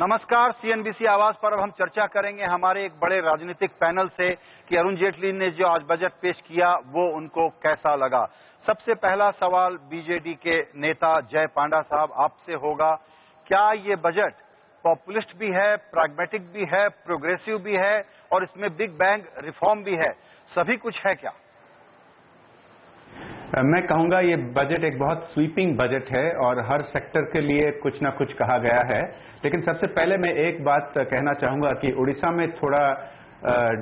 नमस्कार। सीएनबीसी आवाज पर अब हम चर्चा करेंगे हमारे एक बड़े राजनीतिक पैनल से कि अरुण जेटली ने जो आज बजट पेश किया वो उनको कैसा लगा। सबसे पहला सवाल बीजेडी के नेता जय पांडा साहब आपसे होगा, क्या ये बजट पॉपुलिस्ट भी है, प्रैग्मेटिक भी है, प्रोग्रेसिव भी है और इसमें बिग बैंग रिफॉर्म भी है, सभी कुछ है क्या? मैं कहूंगा ये बजट एक बहुत स्वीपिंग बजट है और हर सेक्टर के लिए कुछ ना कुछ कहा गया है। लेकिन सबसे पहले मैं एक बात कहना चाहूंगा कि उड़ीसा में थोड़ा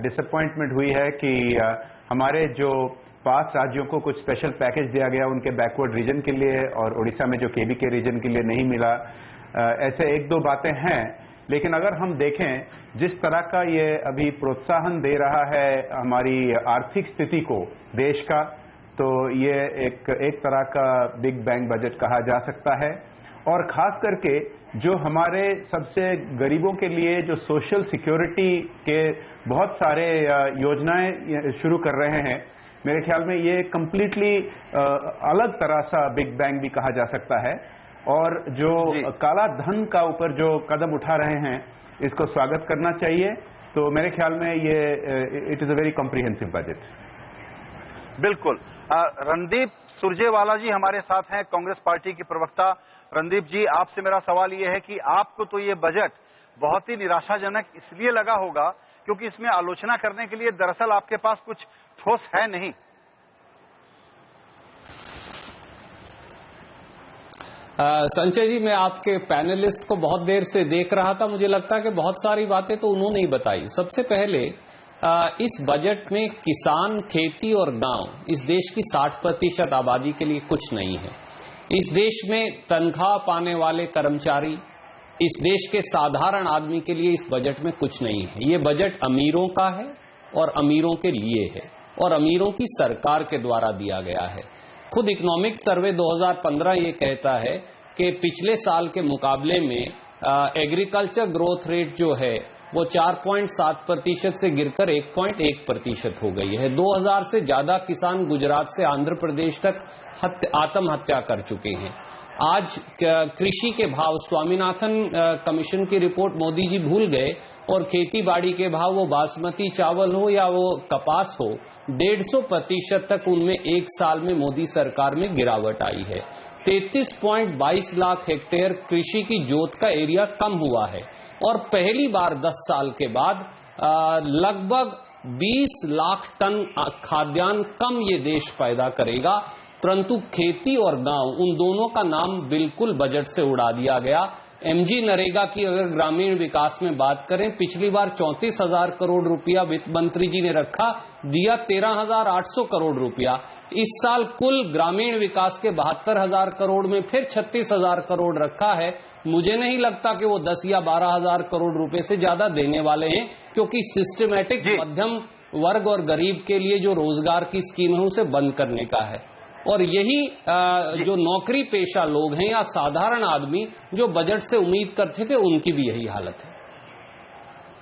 डिसअपॉइंटमेंट हुई है कि हमारे जो 5 राज्यों को कुछ स्पेशल पैकेज दिया गया उनके बैकवर्ड रीजन के लिए और उड़ीसा में जो केबी के रीजन के लिए नहीं मिला। ऐसे 1-2 बातें हैं, लेकिन अगर हम देखें जिस तरह का ये अभी प्रोत्साहन दे रहा है हमारी आर्थिक स्थिति को देश का, तो ये एक तरह का बिग बैंग बजट कहा जा सकता है। और खास करके जो हमारे सबसे गरीबों के लिए जो सोशल सिक्योरिटी के बहुत सारे योजनाएं शुरू कर रहे हैं, मेरे ख्याल में ये कंप्लीटली अलग तरह सा बिग बैंग भी कहा जा सकता है। और जो काला धन का ऊपर जो कदम उठा रहे हैं इसको स्वागत करना चाहिए। तो मेरे ख्याल में ये it is a very comprehensive budget. बिल्कुल। रणदीप सुरजेवाला जी हमारे साथ हैं, कांग्रेस पार्टी के प्रवक्ता। रणदीप जी, आपसे मेरा सवाल यह है कि आपको तो ये बजट बहुत ही निराशाजनक इसलिए लगा होगा क्योंकि इसमें आलोचना करने के लिए दरअसल आपके पास कुछ ठोस है नहीं। संजय जी, मैं आपके पैनलिस्ट को बहुत देर से देख रहा था, मुझे लगता है कि बहुत सारी बातें तो उन्होंने ही बताई। सबसे पहले इस बजट में किसान, खेती और गांव, इस देश की 60% आबादी के लिए कुछ नहीं है। इस देश में तनख्वाह पाने वाले कर्मचारी, इस देश के साधारण आदमी के लिए इस बजट में कुछ नहीं है। ये बजट अमीरों का है और अमीरों के लिए है और अमीरों की सरकार के द्वारा दिया गया है। खुद इकोनॉमिक सर्वे 2015 ये कहता है कि पिछले साल के मुकाबले में एग्रीकल्चर ग्रोथ रेट जो है वो 4.7% से गिरकर 1.1% हो गई है। 2000 से ज्यादा किसान गुजरात से आंध्र प्रदेश तक आत्महत्या कर चुके हैं। आज कृषि के भाव, स्वामीनाथन कमीशन की रिपोर्ट मोदी जी भूल गए और खेती बाड़ी के भाव, वो बासमती चावल हो या वो कपास हो, 150% तक उनमें एक साल में मोदी सरकार में गिरावट आई है। 33.22 लाख हेक्टेयर कृषि की जोत का एरिया कम हुआ है और पहली बार 10 साल के बाद लगभग 20 लाख टन खाद्यान्न कम ये देश पैदा करेगा। परंतु खेती और गांव, उन दोनों का नाम बिल्कुल बजट से उड़ा दिया गया। एमजी नरेगा की अगर ग्रामीण विकास में बात करें, पिछली बार 34,000 करोड़ रुपया वित्त मंत्री जी ने रखा, दिया 13,800 करोड़ रुपया। इस साल कुल ग्रामीण विकास के 72,000 करोड़ में फिर 36,000 करोड़ रखा है। मुझे नहीं लगता कि वो 10 या 12,000 करोड़ रुपए से ज्यादा देने वाले हैं, क्योंकि सिस्टमैटिक मध्यम वर्ग और गरीब के लिए जो रोजगार की स्कीम है उसे बंद करने का है। और यही जो नौकरी पेशा लोग हैं या साधारण आदमी जो बजट से उम्मीद करते थे, उनकी भी यही हालत है।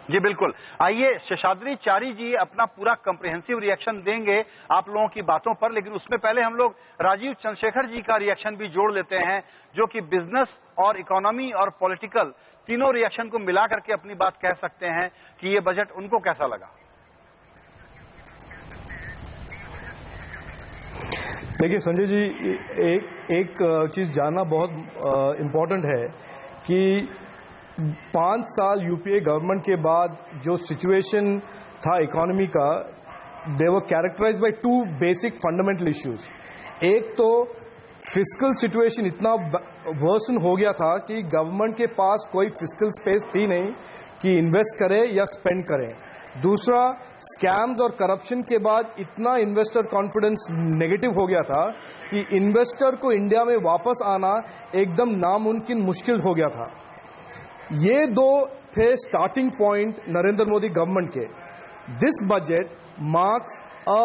जी बिल्कुल। आइए शेषाद्री चारी जी अपना पूरा कॉम्प्रिहेंसिव रिएक्शन देंगे आप लोगों की बातों पर, लेकिन उसमें पहले हम लोग राजीव चंद्रशेखर जी का रिएक्शन भी जोड़ लेते हैं, जो कि बिजनेस और इकोनॉमी और पॉलिटिकल तीनों रिएक्शन को मिला करके अपनी बात कह सकते हैं कि ये बजट उनको कैसा लगा। देखिए संजय जी, एक चीज जानना बहुत इम्पोर्टेंट है कि 5 साल यूपीए गवर्नमेंट के बाद जो सिचुएशन था इकोनॉमी का, they were characterised by 2 basic fundamental issues. एक तो फिस्कल सिचुएशन इतना वर्सन हो गया था कि गवर्नमेंट के पास कोई फिस्कल स्पेस थी नहीं कि इन्वेस्ट करे या स्पेंड करे। दूसरा, स्कैम्स और करप्शन के बाद इतना इन्वेस्टर कॉन्फिडेंस नेगेटिव हो गया था कि इन्वेस्टर को इंडिया में वापस आना एकदम नामुमकिन मुश्किल हो गया था। ये 2 थे starting point Narendra Modi government के। This budget marks a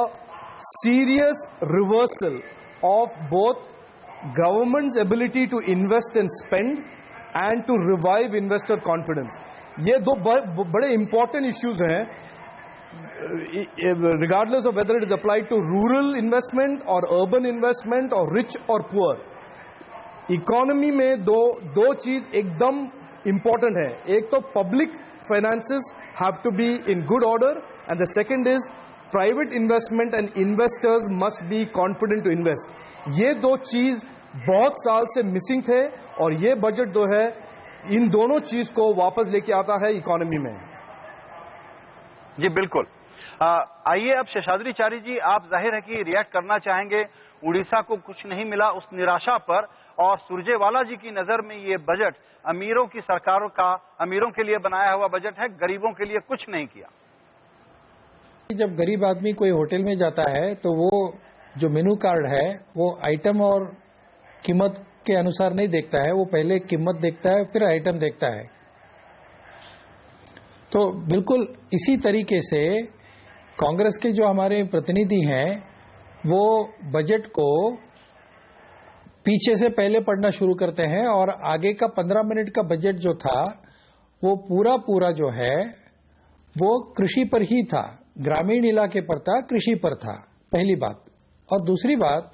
serious reversal of both governments ability to invest and spend and to revive investor confidence. ये 2 बड़े इंपॉर्टेंट इश्यूज हैं, regardless of whether it is applied to rural investment और urban investment और rich और poor. Economy में दो चीज एकदम इंपॉर्टेंट है। एक तो public finances have to be in good order and the second is private investment and investors must be confident to invest. ये दो चीज बहुत साल से मिसिंग थे और ये बजट जो है इन दोनों चीज को वापस लेके आता है इकोनॉमी में। जी बिल्कुल। आइए अब शेषाद्रीचारी जी, आप जाहिर है कि रिएक्ट करना चाहेंगे। उड़ीसा को कुछ नहीं मिला उस निराशा पर, और सुरजेवाला जी की नजर में ये बजट अमीरों की सरकारों का, अमीरों के लिए बनाया हुआ बजट है, गरीबों के लिए कुछ नहीं किया। जब गरीब आदमी कोई होटल में जाता है तो वो जो मेनू कार्ड है वो आइटम और कीमत के अनुसार नहीं देखता है, वो पहले कीमत देखता है फिर आइटम देखता है। तो बिल्कुल इसी तरीके से कांग्रेस के जो हमारे प्रतिनिधि हैं वो बजट को पीछे से पहले पढ़ना शुरू करते हैं और आगे का 15 मिनट का बजट जो था वो पूरा जो है वो कृषि पर ही था, ग्रामीण इलाके पर था, कृषि पर था, पहली बात। और दूसरी बात,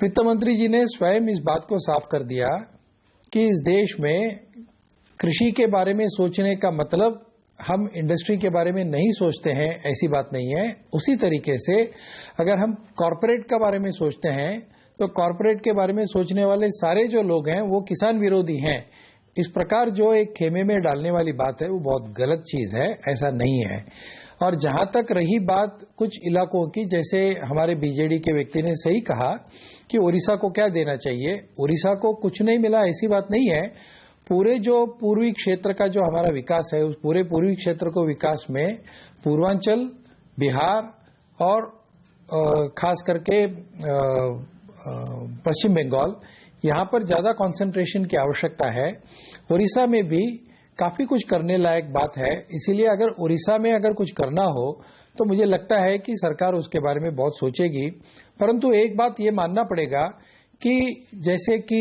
वित्त मंत्री जी ने स्वयं इस बात को साफ कर दिया कि इस देश में कृषि के बारे में सोचने का मतलब हम इंडस्ट्री के बारे में नहीं सोचते हैं, ऐसी बात नहीं है। उसी तरीके से अगर हम कॉरपोरेट के बारे में सोचते हैं तो कॉरपोरेट के बारे में सोचने वाले सारे जो लोग हैं वो किसान विरोधी हैं। इस प्रकार जो एक खेमे में डालने वाली बात है वो बहुत गलत चीज है, ऐसा नहीं है। और जहां तक रही बात कुछ इलाकों की, जैसे हमारे बीजेडी के व्यक्ति ने सही कहा कि उड़ीसा को क्या देना चाहिए, उड़ीसा को कुछ नहीं मिला ऐसी बात नहीं है। पूरे जो पूर्वी क्षेत्र का जो हमारा विकास है उस पूरे पूर्वी क्षेत्र को विकास में पूर्वांचल, बिहार और खास करके पश्चिम बंगाल, यहाँ पर ज्यादा कंसंट्रेशन की आवश्यकता है। उड़ीसा में भी काफी कुछ करने लायक बात है, इसीलिए अगर उड़ीसा में अगर कुछ करना हो तो मुझे लगता है कि सरकार उसके बारे में बहुत सोचेगी। परंतु एक बात ये मानना पड़ेगा कि जैसे कि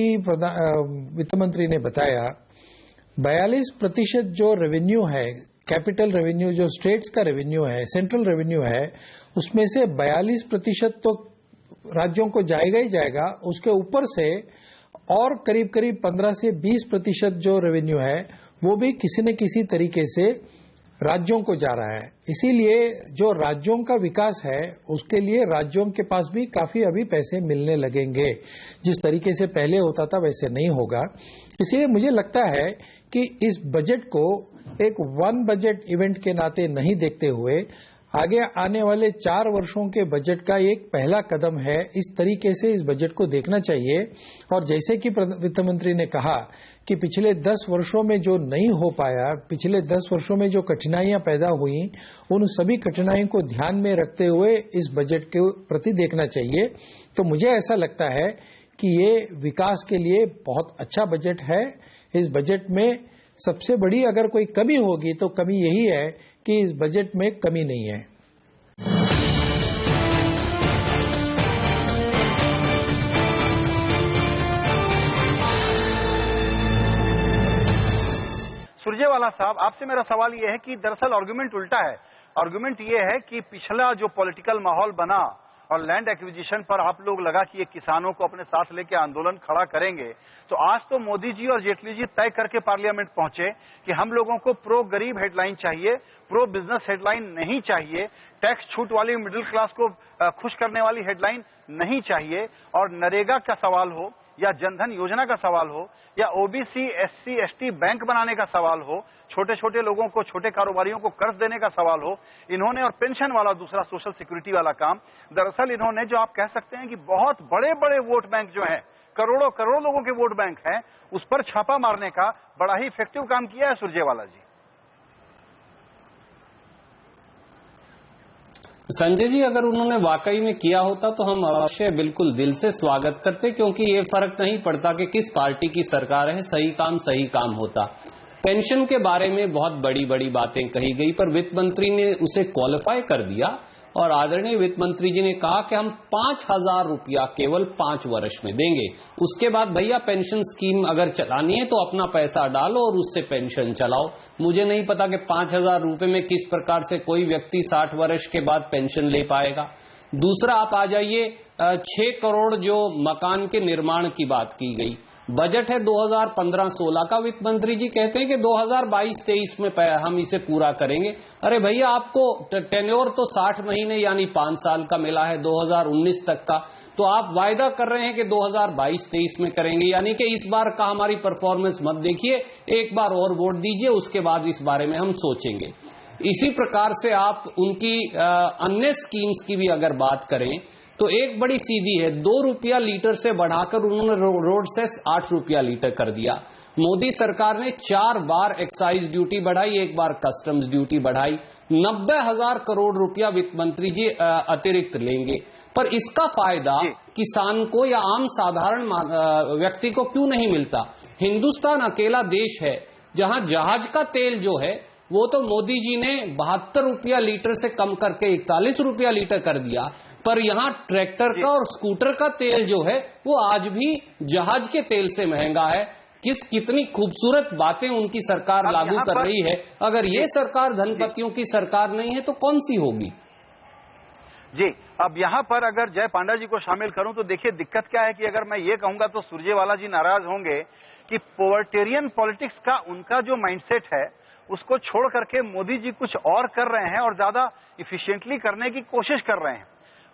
वित्त मंत्री ने बताया 42% जो रेवेन्यू है, कैपिटल रेवेन्यू जो स्टेट्स का रेवेन्यू है, सेंट्रल रेवेन्यू है, उसमें से 42% तो राज्यों को जाएगा ही जाएगा। उसके ऊपर से और करीब 15 से 20% जो रेवेन्यू है वो भी किसी न किसी तरीके से राज्यों को जा रहा है। इसीलिए जो राज्यों का विकास है उसके लिए राज्यों के पास भी काफी अभी पैसे मिलने लगेंगे। जिस तरीके से पहले होता था वैसे नहीं होगा। इसलिए मुझे लगता है कि इस बजट को एक वन बजट इवेंट के नाते नहीं देखते हुए आगे आने वाले 4 वर्षों के बजट का एक पहला कदम है, इस तरीके से इस बजट को देखना चाहिए। और जैसे कि वित्त मंत्री ने कहा कि पिछले 10 वर्षों में जो नहीं हो पाया, पिछले 10 वर्षों में जो कठिनाइयां पैदा हुई, उन सभी कठिनाइयों को ध्यान में रखते हुए इस बजट के प्रति देखना चाहिए। तो मुझे ऐसा लगता है कि ये विकास के लिए बहुत अच्छा बजट है। इस बजट में सबसे बड़ी अगर कोई कमी होगी तो कमी यही है कि इस बजट में कमी नहीं है। सुरजेवाला साहब, आपसे मेरा सवाल यह है कि दरअसल आर्गुमेंट उल्टा है। आर्गुमेंट यह है कि पिछला जो पॉलिटिकल माहौल बना और लैंड एक्विजिशन पर आप लोग लगा कि ये किसानों को अपने साथ लेके आंदोलन खड़ा करेंगे, तो आज तो मोदी जी और जेटली जी तय करके पार्लियामेंट पहुंचे कि हम लोगों को प्रो गरीब हेडलाइन चाहिए, प्रो बिजनेस हेडलाइन नहीं चाहिए, टैक्स छूट वाली मिडिल क्लास को खुश करने वाली हेडलाइन नहीं चाहिए। और नरेगा का सवाल हो या जनधन योजना का सवाल हो या ओबीसी एससी एसटी बैंक बनाने का सवाल हो, छोटे छोटे लोगों को, छोटे कारोबारियों को कर्ज देने का सवाल हो, इन्होंने, और पेंशन वाला दूसरा सोशल सिक्योरिटी वाला काम, दरअसल इन्होंने जो आप कह सकते हैं कि बहुत बड़े बड़े वोट बैंक जो हैं, करोड़ों करोड़ों लोगों के वोट बैंक हैं, उस पर छापा मारने का बड़ा ही इफेक्टिव काम किया है सुरजेवाला जी। संजय जी, अगर उन्होंने वाकई में किया होता तो हम अवश्य बिल्कुल दिल से स्वागत करते, क्योंकि ये फर्क नहीं पड़ता कि किस पार्टी की सरकार है, सही काम होता। पेंशन के बारे में बहुत बड़ी बड़ी बातें कही गई, पर वित्त मंत्री ने उसे क्वालिफाई कर दिया और आदरणीय वित्त मंत्री जी ने कहा कि हम 5,000 रुपया केवल 5 वर्ष में देंगे। उसके बाद भैया पेंशन स्कीम अगर चलानी है तो अपना पैसा डालो और उससे पेंशन चलाओ। मुझे नहीं पता कि 5,000 रुपए में किस प्रकार से कोई व्यक्ति 60 वर्ष के बाद पेंशन ले पाएगा। दूसरा, आप आ जाइए 6 करोड़ जो मकान के निर्माण की बात की गई, बजट है 2015-16 का, वित्त मंत्री जी कहते हैं कि 2022-23 में हम इसे पूरा करेंगे। अरे भैया, आपको टेन्योर तो 60 महीने यानी 5 साल का मिला है 2019 तक का, तो आप वायदा कर रहे हैं कि 2022-23 में करेंगे, यानी कि इस बार का हमारी परफॉर्मेंस मत देखिए, एक बार और वोट दीजिए, उसके बाद इस बारे में हम सोचेंगे। इसी प्रकार से आप उनकी अन्य स्कीम्स की भी अगर बात करें तो एक बड़ी सीधी है, 2 रुपया लीटर से बढ़ाकर उन्होंने रोड सेस 8 रुपया लीटर कर दिया। मोदी सरकार ने 4 बार एक्साइज ड्यूटी बढ़ाई, 1 बार कस्टम्स ड्यूटी बढ़ाई, 90,000 करोड़ रुपया वित्त मंत्री जी अतिरिक्त लेंगे। पर इसका फायदा किसान को या आम साधारण व्यक्ति को क्यों नहीं मिलता? हिंदुस्तान अकेला देश है जहां जहाज का तेल जो है वो तो मोदी जी ने 72 रुपया लीटर से कम करके 41 रुपया लीटर कर दिया, पर यहां ट्रैक्टर का और स्कूटर का तेल जो है वो आज भी जहाज के तेल से महंगा है। कितनी खूबसूरत बातें उनकी सरकार लागू कर रही है। अगर ये सरकार धनपतियों की सरकार नहीं है तो कौन सी होगी? जी, अब यहाँ पर अगर जय पांडा जी को शामिल करूं तो देखिए दिक्कत क्या है कि अगर मैं ये कहूंगा तो सुरजेवाला जी नाराज होंगे कि पोवर्टेरियन पॉलिटिक्स का उनका जो माइंडसेट है उसको छोड़ करके मोदी जी कुछ और कर रहे हैं और ज्यादा इफिशिएंटली करने की कोशिश कर रहे हैं।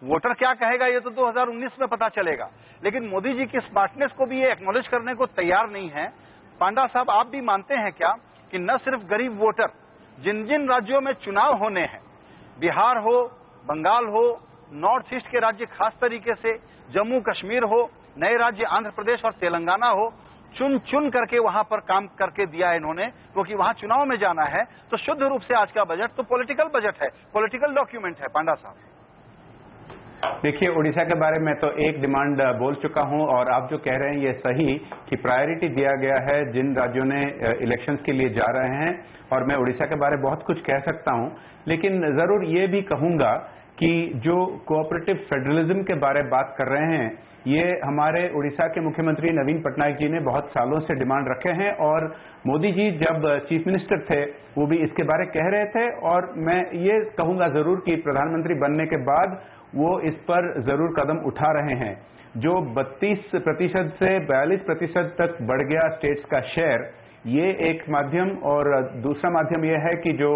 वोटर क्या कहेगा ये तो 2019 में पता चलेगा, लेकिन मोदी जी की स्मार्टनेस को भी ये एक्नॉलेज करने को तैयार नहीं है। पांडा साहब, आप भी मानते हैं क्या कि न सिर्फ गरीब वोटर, जिन जिन राज्यों में चुनाव होने हैं, बिहार हो, बंगाल हो, नॉर्थ ईस्ट के राज्य खास तरीके से जम्मू कश्मीर हो, नए राज्य आंध्र प्रदेश और तेलंगाना हो, चुन चुन करके वहां पर काम करके दिया है इन्होंने, क्योंकि वहां चुनाव में जाना है। तो शुद्ध रूप से आज का बजट तो पॉलिटिकल बजट है, पॉलिटिकल डॉक्यूमेंट है। पांडा साहब देखिए, उड़ीसा के बारे में तो एक डिमांड बोल चुका हूं और आप जो कह रहे हैं ये सही कि प्रायोरिटी दिया गया है जिन राज्यों ने इलेक्शंस के लिए जा रहे हैं, और मैं उड़ीसा के बारे में बहुत कुछ कह सकता हूं, लेकिन जरूर ये भी कहूंगा कि जो कोऑपरेटिव फेडरलिज्म के बारे में बात कर रहे हैं, ये हमारे उड़ीसा के मुख्यमंत्री नवीन पटनायक जी ने बहुत सालों से डिमांड रखे हैं, और मोदी जी जब चीफ मिनिस्टर थे वो भी इसके बारे कह रहे थे, और मैं ये कहूंगा जरूर कि प्रधानमंत्री बनने के बाद वो इस पर जरूर कदम उठा रहे हैं। जो 32% से 42% तक बढ़ गया स्टेट्स का शेयर, ये एक माध्यम, और दूसरा माध्यम यह है कि जो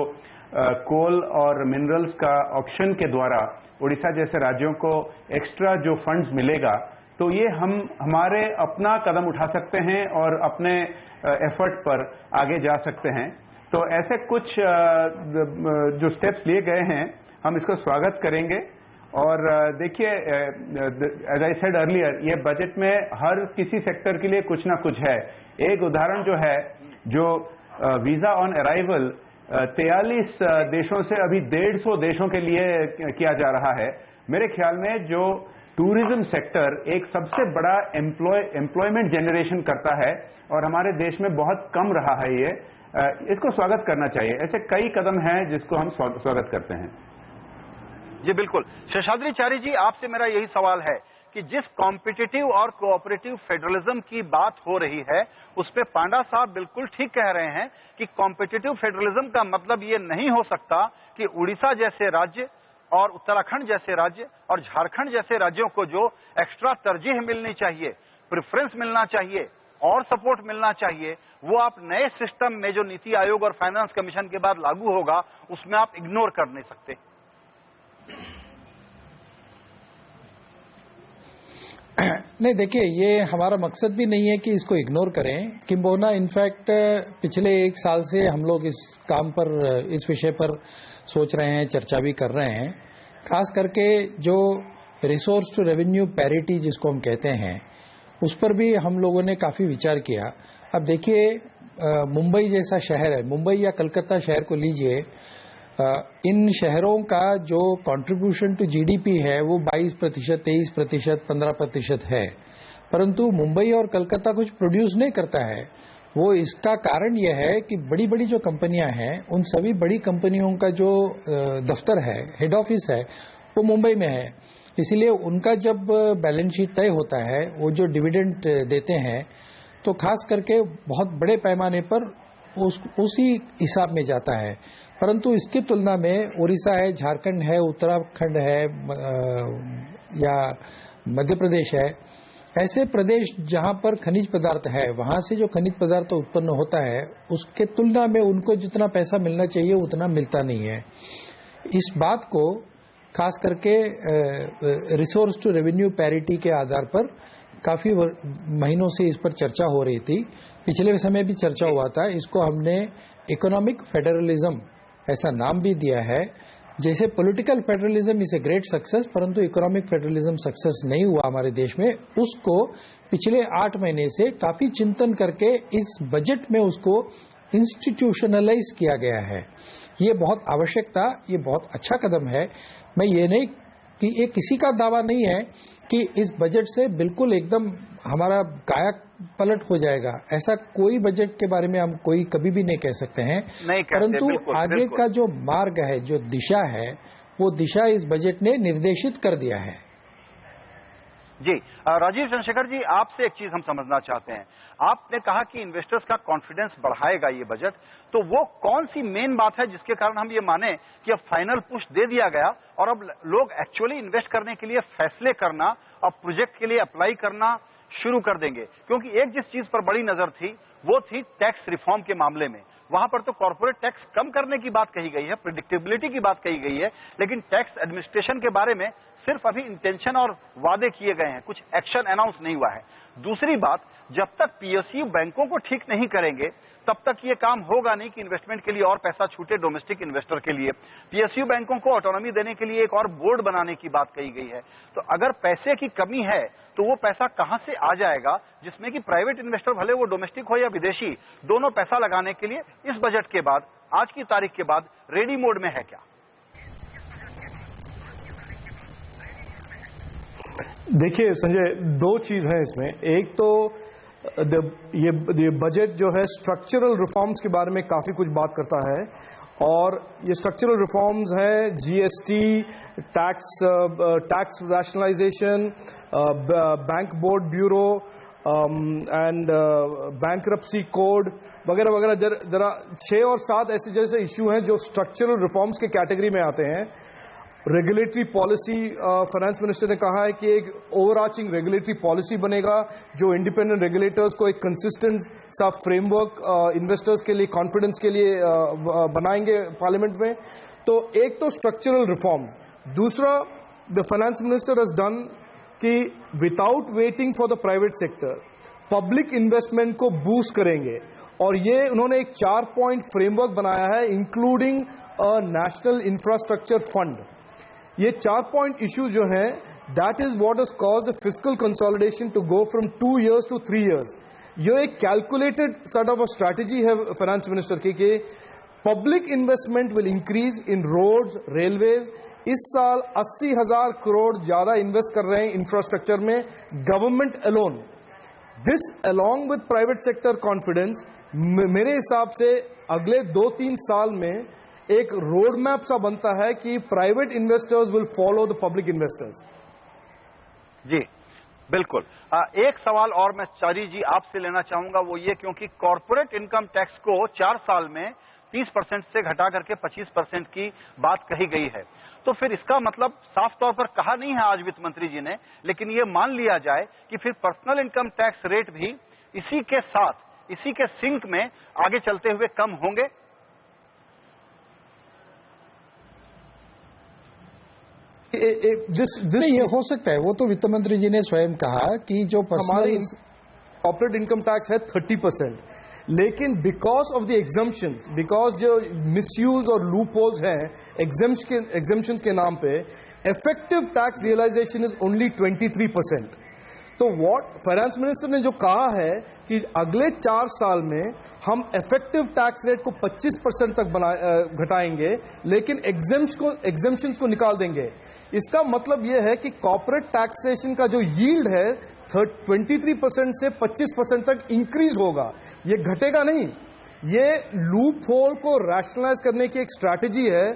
कोल और मिनरल्स का ऑक्शन के द्वारा उड़ीसा जैसे राज्यों को एक्स्ट्रा जो फंड्स मिलेगा, तो ये हम हमारे अपना कदम उठा सकते हैं और अपने एफर्ट पर आगे जा सकते हैं। तो ऐसे कुछ जो स्टेप्स लिए गए हैं हम इसको स्वागत करेंगे। और देखिए, एज आई सेड अर्लियर, ये बजट में हर किसी सेक्टर के लिए कुछ ना कुछ है। एक उदाहरण जो है, जो वीजा ऑन अराइवल 43 देशों से अभी 150 देशों के लिए किया जा रहा है। मेरे ख्याल में जो टूरिज्म सेक्टर एक सबसे बड़ा एम्प्लॉयमेंट जनरेशन करता है और हमारे देश में बहुत कम रहा है, ये इसको स्वागत करना चाहिए। ऐसे कई कदम हैं जिसको हम स्वागत करते हैं। जी बिल्कुल। शेषाद्रीचारी जी, आपसे मेरा यही सवाल है कि जिस कॉम्पिटिटिव और कोऑपरेटिव फेडरलिज्म की बात हो रही है, उस पे पांडा साहब बिल्कुल ठीक कह रहे हैं कि कॉम्पिटिटिव फेडरलिज्म का मतलब ये नहीं हो सकता कि उड़ीसा जैसे राज्य और उत्तराखंड जैसे राज्य और झारखंड जैसे राज्यों को जो एक्स्ट्रा तरजीह मिलनी चाहिए, प्रेफरेंस मिलना चाहिए और सपोर्ट मिलना चाहिए, वो आप नए सिस्टम में जो नीति आयोग और फाइनेंस कमीशन के बाद लागू होगा उसमें आप इग्नोर कर नहीं सकते। नहीं, देखिए, ये हमारा मकसद भी नहीं है कि इसको इग्नोर करें। किंबहुना इनफैक्ट पिछले 1 साल से हम लोग इस काम पर, इस विषय पर सोच रहे हैं, चर्चा भी कर रहे हैं। खास करके जो रिसोर्स टू रेवेन्यू पैरिटी जिसको हम कहते हैं, उस पर भी हम लोगों ने काफी विचार किया। अब देखिए, मुंबई जैसा शहर है, मुंबई या कलकत्ता शहर को लीजिए, इन शहरों का जो कंट्रीब्यूशन टू जीडीपी है वो 22%, 23%, 15% है, परंतु मुंबई और कलकत्ता कुछ प्रोड्यूस नहीं करता है। वो इसका कारण यह है कि बड़ी बड़ी जो कंपनियां हैं, उन सभी बड़ी कंपनियों का जो दफ्तर है, हेड ऑफिस है, वो मुंबई में है। इसलिए उनका जब बैलेंस शीट तय होता है, वो जो डिविडेंड देते हैं, तो खास करके बहुत बड़े पैमाने पर उसी हिसाब में जाता है। परंतु इसकी तुलना में उड़ीसा है, झारखंड है, उत्तराखंड है या मध्य प्रदेश है, ऐसे प्रदेश जहां पर खनिज पदार्थ है, वहां से जो खनिज पदार्थ उत्पन्न होता है उसके तुलना में उनको जितना पैसा मिलना चाहिए उतना मिलता नहीं है। इस बात को खास करके रिसोर्स टू रेवेन्यू पैरिटी के आधार पर काफी महीनों से इस पर चर्चा हो रही थी। पिछले समय भी चर्चा हुआ था। इसको हमने इकोनॉमिक फेडरलिज्म ऐसा नाम भी दिया है। जैसे political federalism is a great success, परंतु इकोनॉमिक फेडरलिज्म सक्सेस नहीं हुआ हमारे देश में। उसको पिछले 8 महीने से काफी चिंतन करके इस बजट में उसको इंस्टीट्यूशनलाइज किया गया है। ये बहुत आवश्यक था, ये बहुत अच्छा कदम है। मैं ये नहीं कि ये किसी का दावा नहीं है कि इस बजट से बिल्कुल एकदम हमारा काया पलट हो जाएगा, ऐसा कोई बजट के बारे में हम कोई कभी भी नहीं कह सकते हैं। परंतु आगे का जो मार्ग है, जो दिशा है, वो दिशा इस बजट ने निर्देशित कर दिया है। जी राजीव चंद्रशेखर जी, आपसे एक चीज हम समझना चाहते हैं। आपने कहा कि इन्वेस्टर्स का कॉन्फिडेंस बढ़ाएगा ये बजट, तो वो कौन सी मेन बात है जिसके कारण हम ये माने कि अब फाइनल पुश दे दिया गया और अब लोग एक्चुअली इन्वेस्ट करने के लिए फैसले करना, अब प्रोजेक्ट के लिए अप्लाई करना शुरू कर देंगे? क्योंकि एक जिस चीज पर बड़ी नजर थी वो थी टैक्स रिफॉर्म के मामले में। वहां पर तो कॉर्पोरेट टैक्स कम करने की बात कही गई है, प्रेडिक्टेबिलिटी की बात कही गई है, लेकिन टैक्स एडमिनिस्ट्रेशन के बारे में सिर्फ अभी इंटेंशन और वादे किए गए हैं, कुछ एक्शन अनाउंस नहीं हुआ है। दूसरी बात, जब तक पीएसयू बैंकों को ठीक नहीं करेंगे तब तक ये काम होगा नहीं कि इन्वेस्टमेंट के लिए और पैसा छूटे डोमेस्टिक इन्वेस्टर के लिए। पीएसयू बैंकों को ऑटोनॉमी देने के लिए एक और बोर्ड बनाने की बात कही गई है। तो अगर पैसे की कमी है तो वो पैसा कहां से आ जाएगा जिसमें कि प्राइवेट इन्वेस्टर, भले वो डोमेस्टिक हो या विदेशी, दोनों पैसा लगाने के लिए इस बजट के बाद, आज की तारीख के बाद रेडी मोड में है क्या? देखिए संजय, 2 चीज है इसमें। एक तो ये बजट जो है स्ट्रक्चरल रिफॉर्म्स के बारे में काफी कुछ बात करता है, और ये स्ट्रक्चरल रिफॉर्म्स हैं GST, tax rationalisation, bank board bureau and bankruptcy code वगैरह वगैरह। जरा 6 और 7 ऐसे जैसे इश्यू हैं जो स्ट्रक्चरल रिफॉर्म्स के कैटेगरी में आते हैं। रेगुलेटरी पॉलिसी, फाइनेंस मिनिस्टर ने कहा है कि एक ओवरआर्चिंग रेगुलेटरी पॉलिसी बनेगा जो इंडिपेंडेंट रेगुलेटर्स को एक कंसिस्टेंट सा फ्रेमवर्क इन्वेस्टर्स के लिए, कॉन्फिडेंस के लिए बनाएंगे पार्लियामेंट में। तो एक तो स्ट्रक्चरल रिफॉर्म्स। दूसरा, the finance minister has done कि without waiting for the private sector public investment को बूस्ट करेंगे, और ये उन्होंने एक 4 पॉइंट फ्रेमवर्क बनाया है, including a national infrastructure fund. ये 4 पॉइंट इश्यू जो है, that is what is called the fiscal consolidation to go from 2 years to 3 years। ये एक calculated sort of a strategy है फाइनेंस मिनिस्टर की कि public investment will increase in roads, railways. इस साल 80,000 करोड़ ज्यादा इन्वेस्ट कर रहे हैं इंफ्रास्ट्रक्चर में, government alone. This along with private sector confidence, मेरे हिसाब से अगले 2-3 साल में एक रोड मैप सा बनता है कि private investors will follow the public investors. जी बिल्कुल। एक सवाल और मैं चारी जी आपसे लेना चाहूंगा, वो ये क्योंकि कॉर्पोरेट इनकम टैक्स को 4 साल में 30% से घटा करके 25% की बात कही गई है, तो फिर इसका मतलब साफ तौर पर कहा नहीं है आज वित्त मंत्री जी ने, लेकिन ये मान लिया जाए कि फिर पर्सनल इनकम टैक्स रेट भी इसी के साथ, इसी के सिंक में आगे चलते हुए कम होंगे? नहीं, ये हो सकता है। वो तो वित्त मंत्री जी ने स्वयं कहा कि जो हमारी कॉर्पोरेट इनकम टैक्स है 30%, लेकिन because of the exemptions, because जो मिसयूज और लूप होल्स हैं एग्जम्पशंस के नाम पे, effective tax realisation is only 23%। तो व्हाट फाइनेंस मिनिस्टर ने जो कहा है कि अगले 4 साल में हम इफेक्टिव टैक्स रेट को 25% तक घटाएंगे, लेकिन एग्जम्पशंस को निकाल देंगे। इसका मतलब यह है कि कॉर्पोरेट टैक्सेशन का जो यील्ड है 23% से 25% तक इंक्रीज होगा, ये घटेगा नहीं। ये लूप होल को रैशनलाइज करने की एक स्ट्रैटेजी है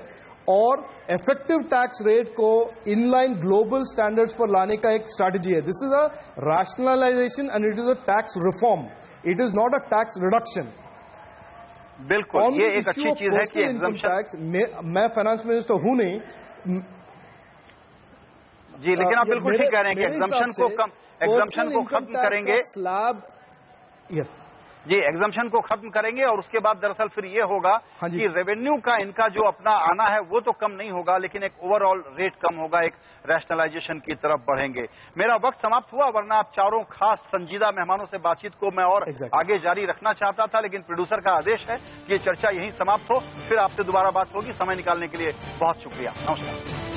और इफेक्टिव टैक्स रेट को इनलाइन ग्लोबल स्टैंडर्ड्स पर लाने का एक स्ट्रैटेजी है। This is a rationalisation and it is a tax reform, it is not a tax reduction. बिल्कुल, ये एक अच्छी चीज है कि इनकम टैक्स, मैं फाइनेंस मिनिस्टर हूं नहीं, जी, लेकिन आप बिल्कुल ठीक कह रहे हैं कि एग्जम्पशन को खत्म करेंगे, स्लैब, यस जी, एग्जम्पशन को खत्म करेंगे और उसके बाद दरअसल फिर ये होगा कि रेवेन्यू का इनका जो अपना आना है वो तो कम नहीं होगा, लेकिन एक ओवरऑल रेट कम होगा, एक रैशनलाइजेशन की तरफ बढ़ेंगे। मेरा वक्त समाप्त हुआ, वरना आप चारों खास संजीदा मेहमानों से बातचीत को मैं और आगे जारी रखना चाहता था, लेकिन प्रोड्यूसर का आदेश है कि ये चर्चा यहीं समाप्त हो। फिर आपसे दोबारा बात होगी। समय निकालने के लिए बहुत शुक्रिया। नमस्कार।